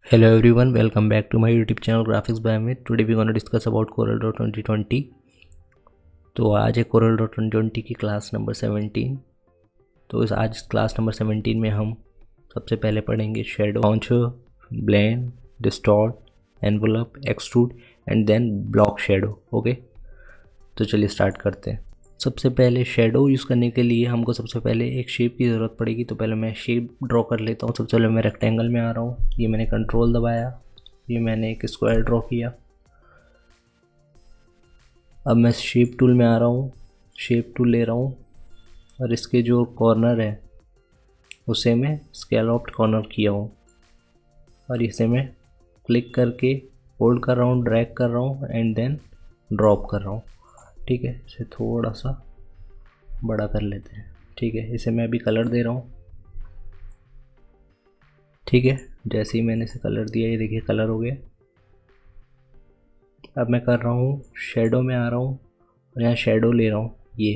Hello everyone, welcome back to my YouTube channel Graphics by Amit. Today we're going to discuss about CorelDRAW 2020. तो आज है CorelDRAW 2020 की class number 17। तो आज class number 17 में हम सबसे पहले पढ़ेंगे shadow, launcher, blend, distort, envelope, extrude and then block shadow. Okay, तो चलिए स्टार्ट करते हैं। सबसे पहले शेडो यूज़ करने के लिए हमको सबसे पहले एक शेप की ज़रूरत पड़ेगी। तो पहले मैं शेप ड्रॉ कर लेता हूँ। सबसे पहले मैं रेक्टेंगल में आ रहा हूँ, ये मैंने कंट्रोल दबाया, ये मैंने एक स्क्वायर ड्रॉ किया। अब मैं शेप टूल में आ रहा हूँ, शेप टूल ले रहा हूँ और इसके जो कॉर्नर है उसे मैं स्कैलॉप्ड कॉर्नर किया हूँ और इसे मैं क्लिक करके होल्ड कर रहा हूँ, ड्रैग कर रहा हूँ एंड देन ड्रॉप कर रहा हूँ। ठीक है, इसे थोड़ा सा बड़ा कर लेते हैं। ठीक है, इसे मैं अभी कलर दे रहा हूँ। ठीक है, जैसे ही मैंने इसे कलर दिया, ये देखिए कलर हो गया। अब मैं कर रहा हूँ शेडो में आ रहा हूँ और यहाँ शेडो ले रहा हूँ ये,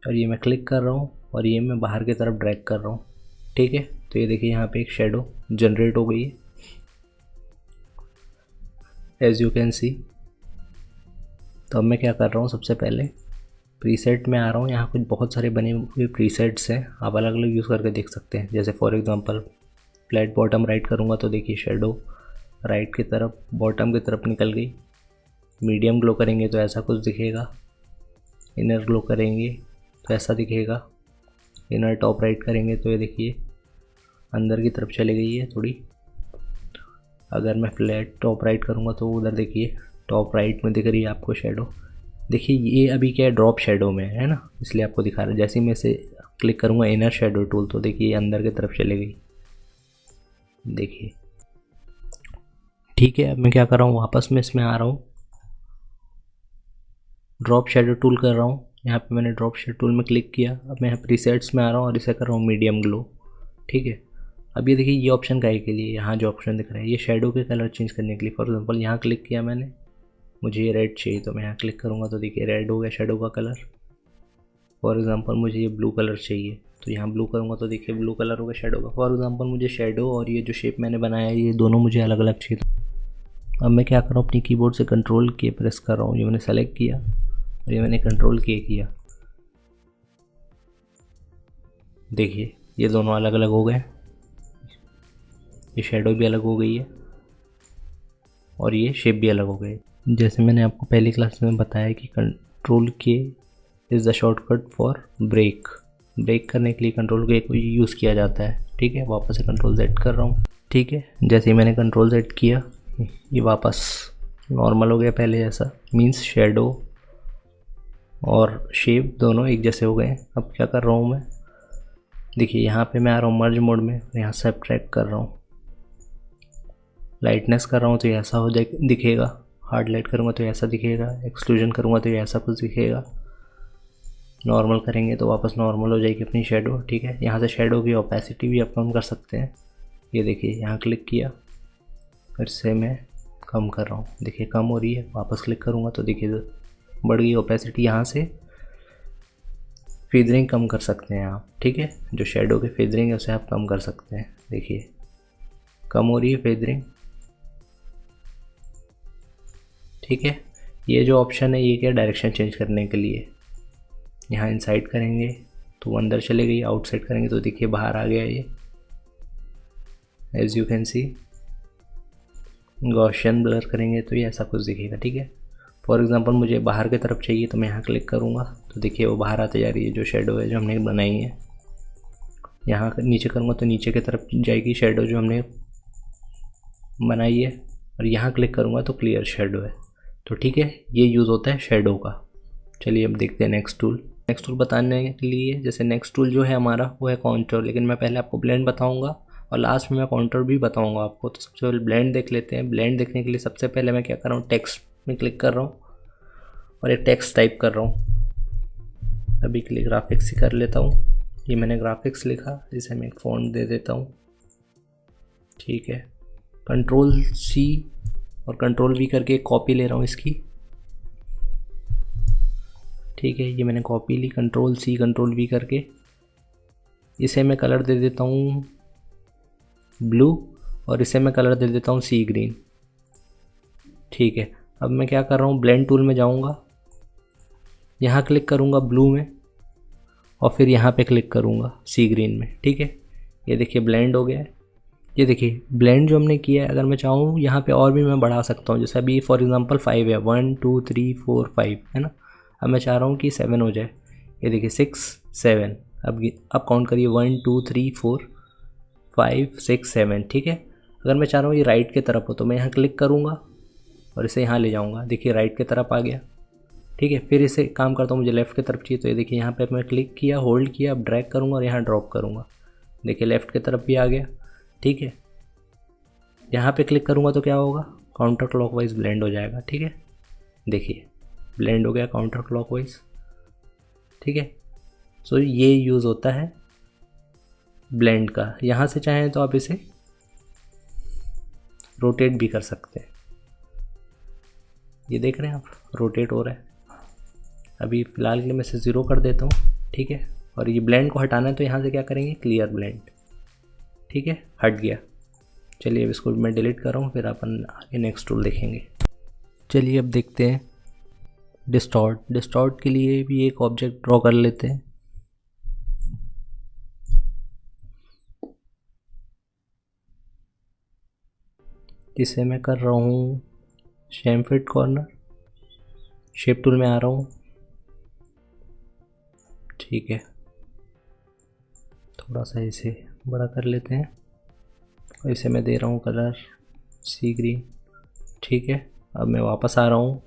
और ये मैं क्लिक कर रहा हूँ और ये मैं बाहर की तरफ ड्रैग कर रहा हूँ। ठीक है, तो ये देखिए यहाँ पे एक शेडो जनरेट हो गई है, एज यू कैन सी। तो अब मैं क्या कर रहा हूँ, सबसे पहले प्रीसेट में आ रहा हूँ। यहाँ कुछ बहुत सारे बने हुए प्रीसेट्स हैं, आप अलग अलग यूज़ करके देख सकते हैं। जैसे for example flat bottom right करूँगा तो देखिए शेडो राइट की तरफ, बॉटम की तरफ निकल गई। मीडियम ग्लो करेंगे तो ऐसा कुछ दिखेगा, इनर ग्लो करेंगे तो ऐसा दिखेगा, इनर टॉप राइट करेंगे तो ये देखिए अंदर की तरफ चली गई है थोड़ी। अगर मैं फ्लैट टॉप राइट करूँगा तो उधर देखिए टॉप राइट में दिख रही है आपको शेडो। देखिए ये अभी क्या है, ड्रॉप शेडो में है ना, इसलिए आपको दिखा रहा है। जैसे ही मैं इसे क्लिक करूँगा इनर शेडो टूल तो देखिए ये अंदर की तरफ चली गई, देखिए। ठीक है, अब मैं क्या कर रहा हूँ, वापस में इसमें आ रहा हूँ, ड्रॉप शेडो टूल कर रहा हूँ। यहाँ पे मैंने ड्रॉप शेडो टूल में क्लिक किया। अब मैं यहाँ प्रीसेट्स में आ रहा हूँ और इसे कर रहा हूँ मीडियम ग्लो। ठीक है, अब ये देखिए ये ऑप्शन का है के लिए, यहाँ जो ऑप्शन दिख रहा है ये शेडो के कलर चेंज करने के लिए। फॉर एग्जांपल यहाँ क्लिक किया मैंने, मुझे ये रेड चाहिए तो मैं यहाँ क्लिक करूँगा तो देखिए रेड हो गया शेडो का कलर। फॉर एग्जांपल मुझे ये ब्लू कलर चाहिए तो यहाँ ब्लू करूँगा तो देखिए ब्लू कलर हो गया शेडो का। फॉर एग्जांपल मुझे शेडो और ये जो शेप मैंने बनाया है ये दोनों मुझे अलग अलग चाहिए। अब मैं क्या कर रहा हूँ, अपनी कीबोर्ड से कंट्रोल के प्रेस कर रहा हूँ। ये मैंने सेलेक्ट किया और ये मैंने कंट्रोल के किया, देखिए ये दोनों अलग अलग हो गए, ये शेडो भी अलग हो गई है और ये शेप भी अलग हो गई। जैसे मैंने आपको पहली क्लास में बताया कि control K is the shortcut for break. Break करने के लिए कंट्रोल के को यूज़ किया जाता है। ठीक है, वापस से कंट्रोल Z कर रहा हूँ। ठीक है, जैसे ही मैंने कंट्रोल Z किया ये वापस नॉर्मल हो गया पहले जैसा, मीन्स शेडो और शेप दोनों एक जैसे हो गए। अब क्या कर रहा हूँ मैं, देखिए यहाँ पे मैं आ रहा हूँ मर्ज मोड में, यहाँ सब्ट्रैक्ट कर रहा हूँ, लाइटनेस कर रहा हूँ तो ये ऐसा हो जाए दिखेगा, हार्ड लाइट करूँगा तो ऐसा दिखेगा, एक्सक्लूजन करूँगा तो ये ऐसा कुछ दिखेगा, नॉर्मल करेंगे तो वापस नॉर्मल हो जाएगी अपनी शेडो। ठीक है, यहाँ से शेडो की ओपेसिटी भी आप कम कर सकते हैं। ये देखिए यहाँ क्लिक किया, फिर से मैं कम कर रहा हूँ, देखिए कम हो रही है। वापस क्लिक करूँगा तो देखिए बढ़ गई ओपेसिटी। यहाँ से फेदरिंग कम कर सकते हैं आप। ठीक है, जो शेडो के फेदरिंग है उसे आप कम कर सकते हैं, देखिए कम हो रही है फेदरिंग। ठीक है, ये जो ऑप्शन है ये क्या, डायरेक्शन चेंज करने के लिए। यहाँ इनसाइड करेंगे तो वो अंदर चले गई, आउटसाइड करेंगे तो देखिए बाहर आ गया ये, as you can see. Gaussian blur करेंगे तो ये ऐसा कुछ दिखेगा। ठीक है, फॉर एग्जांपल मुझे बाहर की तरफ चाहिए तो मैं यहाँ क्लिक करूँगा तो देखिए वो बाहर आते जा रही है जो शेडो है जो हमने बनाई है। यहाँ नीचे करूँगा तो नीचे की तरफ जाएगी शेडो जो हमने बनाई है, और यहाँ क्लिक करूँगा तो क्लियर शेडो है। तो ठीक है, ये यूज़ होता है शेडो का। चलिए अब देखते हैं नेक्स्ट टूल। नेक्स्ट टूल बताने के लिए, जैसे नेक्स्ट टूल जो है हमारा वो है कॉन्टूर, लेकिन मैं पहले आपको ब्लेंड बताऊंगा और लास्ट में मैं कॉन्टूर भी बताऊंगा आपको। तो सबसे पहले ब्लेंड देख लेते हैं। ब्लेंड देखने के लिए सबसे पहले मैं क्या कर रहा हूँ, टेक्स्ट में क्लिक कर रहा हूँ और एक टेक्स्ट टाइप कर रहा हूँ। अभी के लिए ग्राफिक्स ही कर लेता हूँ। ये मैंने ग्राफिक्स लिखा, इसे मैं एक फ़ॉन्ट दे देता हूँ। ठीक है, कंट्रोल C और कंट्रोल V करके एक कॉपी ले रहा हूँ इसकी। ठीक है, ये मैंने कॉपी ली कंट्रोल C कंट्रोल V करके। इसे मैं कलर दे देता हूँ ब्लू और इसे मैं कलर दे देता हूँ सी ग्रीन। ठीक है, अब मैं क्या कर रहा हूँ, ब्लेंड टूल में जाऊँगा, यहाँ क्लिक करूँगा ब्लू में और फिर यहाँ पे क्लिक करूँगा सी ग्रीन में। ठीक है, ये देखिए ब्लेंड हो गया है। ये देखिए ब्लेंड जो हमने किया है, अगर मैं चाहूँ यहाँ पे और भी मैं बढ़ा सकता हूँ, जैसे अभी फॉर एग्जांपल 5 है, 1 2 3 4 5 है ना। अब मैं चाह रहा हूँ कि 7 हो जाए। ये देखिए 6 7। अब काउंट करिए 1 2 3 4 5 6 7। ठीक है, अगर मैं चाह रहा हूँ ये राइट की तरफ हो तो मैं यहाँ क्लिक करूँगा और इसे यहाँ ले जाऊँगा। देखिए राइट की तरफ आ गया। ठीक है, फिर इसे काम करता हूँ, मुझे लेफ़्ट की तरफ चाहिए तो ये देखिए यहाँ पे मैं क्लिक किया, होल्ड किया, अब ड्रैग करूँगा और यहाँ ड्रॉप करूँगा। देखिए लेफ़्ट की तरफ भी आ गया। ठीक है, यहाँ पे क्लिक करूँगा तो क्या होगा, काउंटर क्लॉकवाइज ब्लेंड हो जाएगा। ठीक है, देखिए ब्लेंड हो गया काउंटर क्लॉकवाइज। ठीक है, सो ये यूज़ होता है ब्लेंड का। यहाँ से चाहें तो आप इसे रोटेट भी कर सकते हैं। ये देख रहे हैं आप, रोटेट हो रहा है। अभी फ़िलहाल के लिए मैं इसे 0 कर देता हूँ। ठीक है, और ये ब्लेंड को हटाना है तो यहाँ से क्या करेंगे, क्लियर ब्लेंड। ठीक है, हट गया। चलिए अब इसको मैं डिलीट कर रहा हूँ, फिर अपन आगे नेक्स्ट टूल देखेंगे। चलिए अब देखते हैं डिस्टॉर्ट। डिस्टॉर्ट के लिए भी एक ऑब्जेक्ट ड्रॉ कर लेते हैं। जिसे मैं कर रहा हूँ शैमफिट कॉर्नर, शेप टूल में आ रहा हूँ। ठीक है, थोड़ा सा इसे बड़ा कर लेते हैं और इसे मैं दे रहा हूँ कलर सी ग्रीन। ठीक है, अब मैं वापस आ रहा हूँ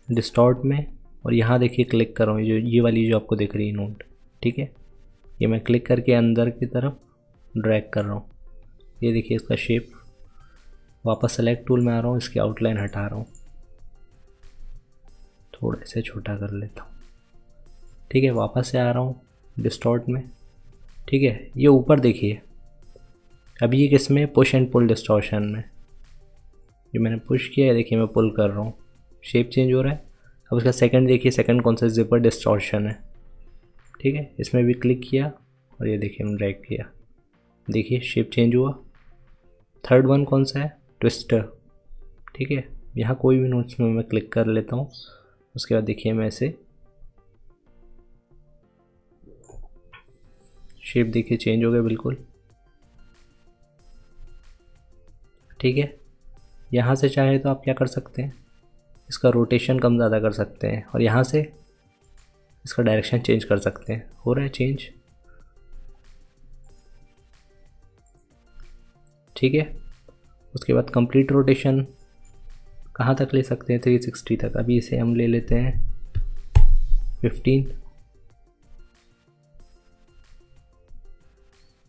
डिस्टॉर्ट में और यहाँ देखिए क्लिक कर रहा हूँ, ये वाली जो आपको दिख रही है नोट। ठीक है, ये मैं क्लिक करके अंदर की तरफ ड्रैग कर रहा हूँ। ये देखिए इसका शेप। वापस सेलेक्ट टूल में आ रहा हूँ, इसकी आउटलाइन हटा रहा हूँ, थोड़ा इसे छोटा कर लेता हूँ। ठीक है, वापस से आ रहा हूँ डिस्टॉर्ट में। ठीक है, ये ऊपर देखिए, अभी ये किस में, पुश एंड पुल डिस्टॉर्शन में। ये मैंने पुश किया है, देखिए मैं पुल कर रहा हूँ, शेप चेंज हो रहा है। अब उसका सेकंड देखिए, सेकंड कौन सा, जिपर डिस्टॉर्शन है। ठीक है, इसमें भी क्लिक किया और ये देखिए हम ड्रैग किया, देखिए शेप चेंज हुआ। थर्ड वन कौन सा है, ट्विस्टर। ठीक है, यहाँ कोई भी नोट्स में मैं क्लिक कर लेता हूँ। उसके बाद देखिए मैं इसे शेप देखिए चेंज हो गया बिल्कुल। ठीक है, यहाँ से चाहे तो आप क्या कर सकते हैं, इसका रोटेशन कम ज़्यादा कर सकते हैं और यहाँ से इसका डायरेक्शन चेंज कर सकते हैं। हो रहा है चेंज। ठीक है, उसके बाद कंप्लीट रोटेशन कहाँ तक ले सकते हैं, 360 तक। अभी इसे हम ले लेते हैं 15।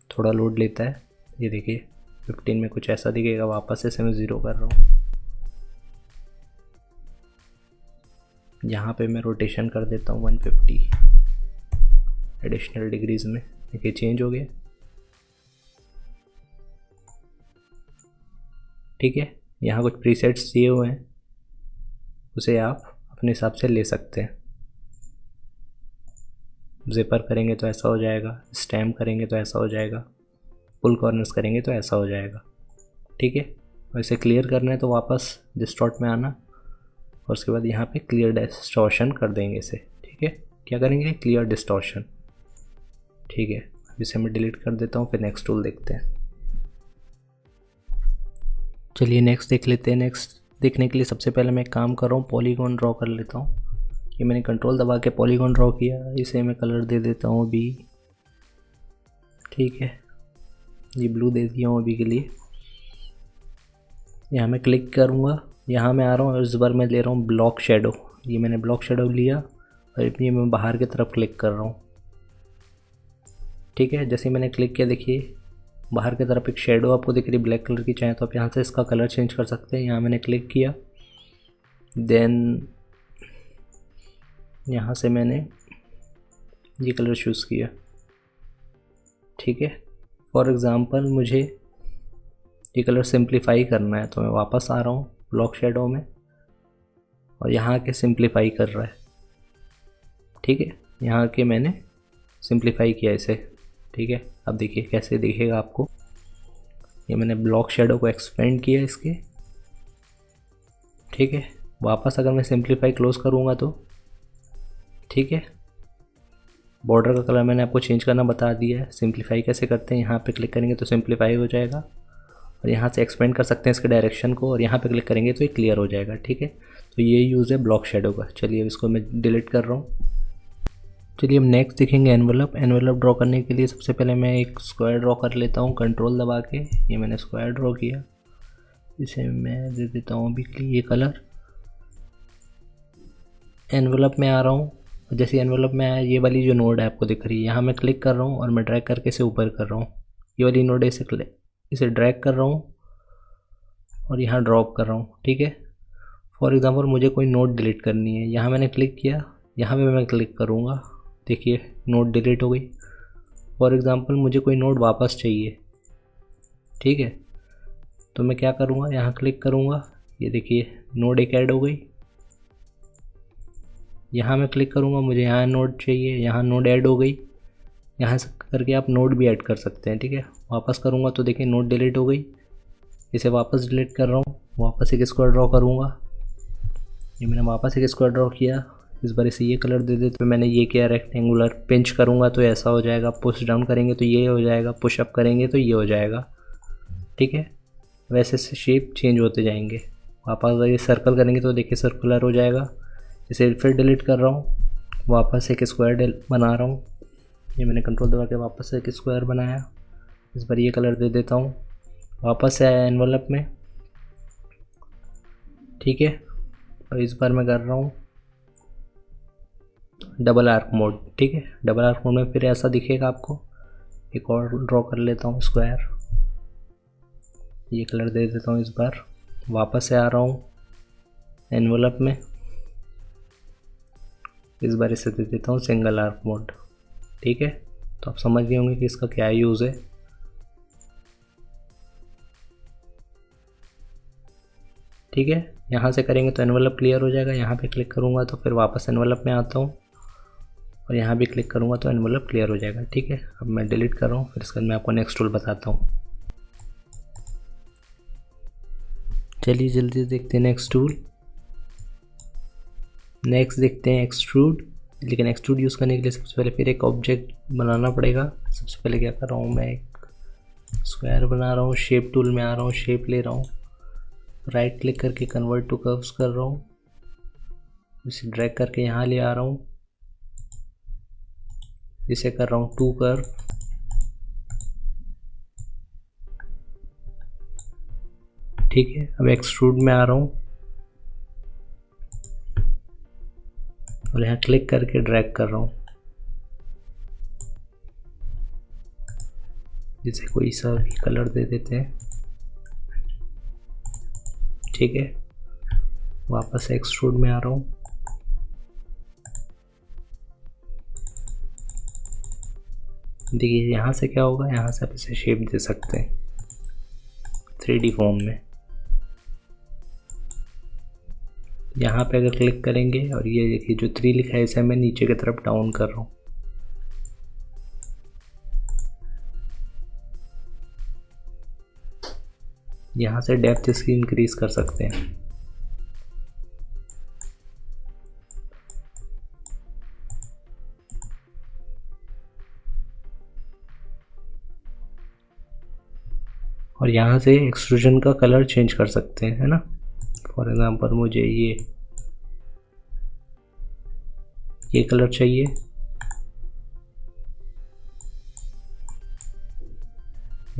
थोड़ा लोड लेता है, ये देखिए 15 में कुछ ऐसा दिखेगा। वापस से मैं 0 कर रहा हूँ। यहाँ पे मैं रोटेशन कर देता हूँ 150 एडिशनल डिग्रीज में। देखिए चेंज हो गया। ठीक है, यहाँ कुछ प्रीसेट्स दिए हुए हैं, उसे आप अपने हिसाब से ले सकते हैं। ज़िपर करेंगे तो ऐसा हो जाएगा, स्टैम्प करेंगे तो ऐसा हो जाएगा, पुल कॉर्नर्स करेंगे तो ऐसा हो जाएगा। ठीक है, और इसे क्लियर करना है तो वापस डिस्टॉर्ट में आना और उसके बाद यहाँ पे क्लियर डिस्टॉर्शन कर देंगे इसे। ठीक है, क्या करेंगे, क्लियर डिस्टॉर्शन। ठीक है, इसे मैं डिलीट कर देता हूँ, फिर नेक्स्ट टूल देखते हैं। चलिए नेक्स्ट देख लेते हैं। नेक्स्ट देखने के लिए सबसे पहले मैं एक काम कर रहा हूँ, पॉलीगॉन ड्रॉ कर लेता हूँ। ये मैंने कंट्रोल दबा के पॉलीगॉन ड्रॉ किया, इसे मैं कलर दे देता हूँ अभी। ठीक है, ये ब्लू दे दिया हूँ अभी के लिए। यहाँ मैं क्लिक करूँगा, यहाँ मैं आ रहा हूँ और इस बार मैं ले रहा हूँ ब्लॉक शेडो। ये मैंने ब्लॉक शेडो लिया और ये मैं बाहर की तरफ क्लिक कर रहा हूँ। ठीक है, जैसे मैंने क्लिक किया देखिए बाहर की तरफ एक शेडो आपको दिख रही है ब्लैक कलर की। चाहे तो आप यहाँ से इसका कलर चेंज कर सकते हैं। यहाँ मैंने क्लिक किया, देन यहाँ से मैंने ये कलर चूज़ किया। ठीक है, फॉर एग्ज़ाम्पल मुझे ये कलर सिंप्लीफाई करना है तो मैं वापस आ रहा हूँ ब्लॉक शेडो में और यहाँ के सिंप्लीफाई कर रहा है। ठीक है, यहाँ के मैंने सिंप्लीफाई किया इसे। ठीक है, अब देखिए कैसे दिखेगा आपको। ये मैंने ब्लॉक शेडो को एक्सपेंड किया इसके, ठीक है। वापस अगर मैं सिंप्लीफाई क्लोज करूँगा तो ठीक है, बॉर्डर का कलर मैंने आपको चेंज करना बता दिया है। सिंप्लीफाई कैसे करते हैं, यहाँ पे क्लिक करेंगे तो सिंप्लीफाई हो जाएगा, और यहाँ से एक्सपेंड कर सकते हैं इसके डायरेक्शन को, और यहाँ पे क्लिक करेंगे तो ये क्लियर हो जाएगा, ठीक है। तो ये यूज़ है ब्लॉक शेडो का। चलिए अब इसको मैं डिलीट कर रहा हूँ। चलिए हम नेक्स्ट देखेंगे एनवेलप। एनवेलप ड्रॉ करने के लिए सबसे पहले मैं एक स्क्वायर ड्रॉ कर लेता हूँ कंट्रोल दबा के। ये मैंने स्क्वायर ड्रॉ किया, इसे मैं दे देता हूँ अभी ये कलर। एनवेलप में आ रहा हूँ, जैसे एनवेलप में आया ये वाली जो नोड है आपको दिख रही है, यहाँ मैं क्लिक कर रहा हूँ और मैं ड्रैग करके इसे ऊपर कर रहा हूँ। ये वाली नोड है, इसे ड्रैग कर रहा हूँ और यहाँ ड्रॉप कर रहा हूँ, ठीक है। फॉर एग्ज़ाम्पल मुझे कोई नोड डिलीट करनी है, यहाँ मैंने क्लिक किया, यहाँ पे मैं क्लिक करूँगा, देखिए नोड डिलीट हो गई। फॉर एग्ज़ाम्पल मुझे कोई नोड वापस चाहिए, ठीक है, तो मैं क्या करूँगा, यहाँ क्लिक करूँगा, ये देखिए नोड एक ऐड हो गई। यहाँ मैं क्लिक करूँगा, मुझे यहाँ नोड चाहिए, यहाँ नोड ऐड हो गई। यहाँ से करके आप नोड भी ऐड कर सकते हैं, ठीक है। वापस करूँगा तो देखिए नोड डिलीट हो गई, इसे वापस डिलीट कर रहा हूँ। वापस एक स्क्वायर ड्रॉ करूँगा, ये मैंने वापस एक स्क्वायर ड्रॉ किया, इस बार इसे ये कलर दे देते। तो मैंने ये किया रेक्टेंगुलर, पिंच करूँगा तो ऐसा हो जाएगा, पुश डाउन करेंगे तो ये हो जाएगा, पुश अप करेंगे तो ये हो जाएगा, ठीक है। वैसे से शेप चेंज होते जाएंगे। वापस अगर ये सर्कल करेंगे तो देखिए सर्कुलर हो जाएगा। इसे फिर डिलीट कर रहा हूँ, वापस एक स्क्वायर बना रहा हूँ। ये मैंने कंट्रोल दबा के वापस एक स्क्वायर बनाया, इस बार ये कलर दे देता हूँ। वापस से आया एनवेलप में, ठीक है, और इस बार मैं कर रहा हूँ डबल आर्क मोड, ठीक है। डबल आर्क मोड में फिर ऐसा दिखेगा आपको। एक और ड्रॉ कर लेता हूँ स्क्वायर, ये कलर दे देता हूँ इस बार। वापस से आ रहा हूँ एनवेलप में, इस बार इसे दे देता हूँ सिंगल आर्क मोड, ठीक है। तो आप समझ गए होंगे कि इसका क्या यूज़ है। ठीक है, यहाँ से करेंगे तो एनवेलप क्लियर हो जाएगा। यहाँ पे क्लिक करूँगा तो फिर वापस एनवेलप में आता हूँ, और यहाँ भी क्लिक करूँगा तो एनवेलप क्लियर हो जाएगा, ठीक है। अब मैं डिलीट कर रहा हूँ, फिर इसके बाद मैं आपको नेक्स्ट टूल बताता हूँ। चलिए जल्दी देखते हैं नेक्स्ट टूल। नेक्स्ट देखते हैं एक्सट्रूड। लेकिन एक्सट्रूड यूज़ करने के लिए सबसे पहले फिर एक ऑब्जेक्ट बनाना पड़ेगा। सबसे पहले क्या कर रहा हूँ, मैं एक स्क्वायर बना रहा हूँ, शेप टूल में आ रहा हूँ, शेप ले रहा हूँ, राइट क्लिक करके कन्वर्ट टू कर्व्स कर रहा हूँ, इसे ड्रैग करके यहाँ ले आ रहा हूँ, इसे कर रहा हूँ टू कर्व, ठीक है। अब एक्सट्रूड में आ रहा हूँ और यहाँ क्लिक करके ड्रैग कर रहा हूँ, जिसे कोई सा भी कलर दे देते हैं, ठीक है। वापस एक्सट्रूड में आ रहा हूँ, देखिए यहाँ से क्या होगा, यहाँ से आप इसे शेप दे सकते हैं 3D फॉर्म में। यहाँ पे अगर क्लिक करेंगे और ये देखिए जो 3 लिखा है इसे मैं नीचे की तरफ डाउन कर रहा हूँ, यहाँ से डेप्थ इसकी इंक्रीज कर सकते हैं। और यहाँ से एक्सट्रूजन का कलर चेंज कर सकते हैं, है ना। फॉर एग्जांपल मुझे ये कलर चाहिए,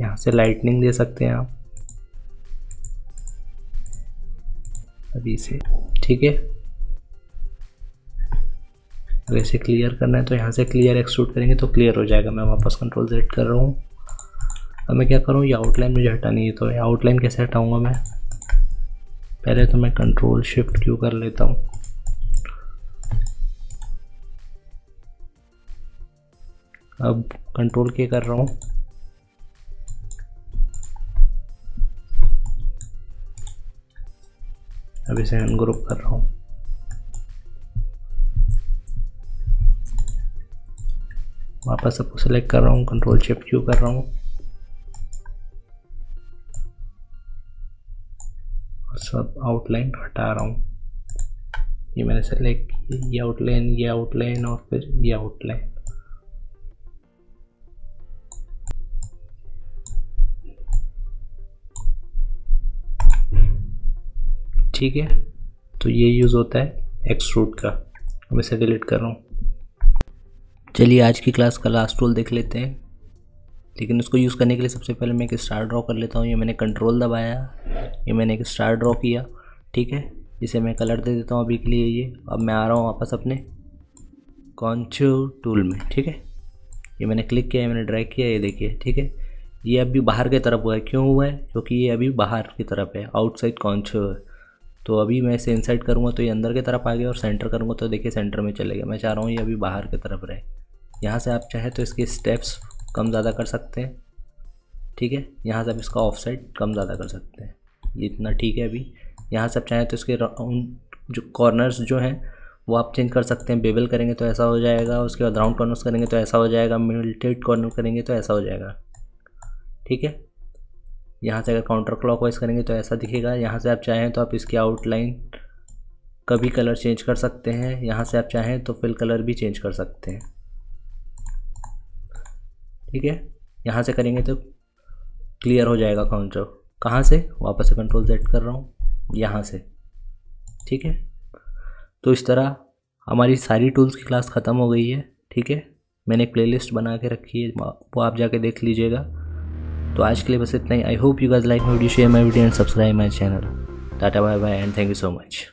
यहाँ से लाइटनिंग दे सकते हैं आप अभी से, ठीक है। अगर इसे क्लियर करना है तो यहाँ से क्लियर एक्सट्रूड करेंगे तो क्लियर हो जाएगा। मैं वापस कंट्रोल Z कर रहा हूँ। अब मैं क्या करूँ, ये आउटलाइन मुझे हटानी है, तो ये आउटलाइन कैसे हटाऊँगा मैं, पहले तो मैं कंट्रोल शिफ्ट Q कर लेता हूँ। अब कंट्रोल K कर रहा हूँ, अब इसे अनग्रुप कर रहा हूँ। वापस सबको सेलेक्ट कर रहा हूँ, कंट्रोल शिफ्ट Q कर रहा हूँ। और सब आउटलाइन हटा रहा हूँ। ये मैंने सेलेक्ट किया, ये आउटलाइन और फिर ये आउटलाइन। ठीक है, तो ये यूज़ होता है एक्सट्रूड का। अब इसे डिलीट कर रहा हूँ। चलिए आज की क्लास का लास्ट टूल देख लेते हैं, लेकिन उसको यूज़ करने के लिए सबसे पहले मैं एक स्टार ड्रॉ कर लेता हूँ। ये मैंने कंट्रोल दबाया, ये मैंने एक स्टार ड्रॉ किया। ठीक है, इसे मैं कलर दे देता हूँ अभी के लिए। ये अब मैं आ रहा हूँ वापस अपने कॉन्टूर टूल में। ठीक है, ये मैंने क्लिक किया, मैंने ड्रैग किया, ये देखिए। ठीक है, ये अभी बाहर की तरफ हुआ है। क्यों हुआ है? क्योंकि ये अभी बाहर की तरफ है, आउटसाइड कॉन्टूर। तो अभी मैं इसे इनसाइड करूँगा तो ये अंदर की तरफ आ गया, और सेंटर करूँगा तो देखिए सेंटर में चले गया। मैं चाह रहा हूँ ये अभी बाहर की तरफ रहे। यहाँ से आप चाहे तो इसके स्टेप्स कम ज़्यादा कर सकते हैं। ठीक है, यहाँ से आप इसका ऑफ साइड कम ज़्यादा कर सकते हैं। ये इतना ठीक है। अभी यहाँ से आप चाहें तो इसके जो कॉर्नर्स जो हैं वो आप चेंज कर सकते हैं। बेवल करेंगे तो ऐसा हो जाएगा, उसके बाद राउंड कॉर्नर्स करेंगे तो ऐसा हो जाएगा, मिल्टेड कॉर्नर करेंगे तो ऐसा हो जाएगा। ठीक है, यहाँ से अगर काउंटर क्लॉकवाइज करेंगे तो ऐसा दिखेगा। यहाँ से आप चाहें तो आप इसकी आउटलाइन का भी कलर चेंज कर सकते हैं। यहाँ से आप चाहें तो फिल कलर भी चेंज कर सकते हैं। ठीक है, यहाँ से करेंगे तो क्लियर हो जाएगा काउंटर। कहाँ से? वापस से कंट्रोल Z कर रहा हूँ, यहाँ से। ठीक है, तो इस तरह हमारी सारी टूल्स की क्लास ख़त्म हो गई है। ठीक है, मैंने एक प्लेलिस्ट बना के रखी है, वो आप जाके देख लीजिएगा। तो आज के लिए बस इतना ही। I hope you guys like my video, share my video and subscribe my channel. Tata bye bye and thank you so much.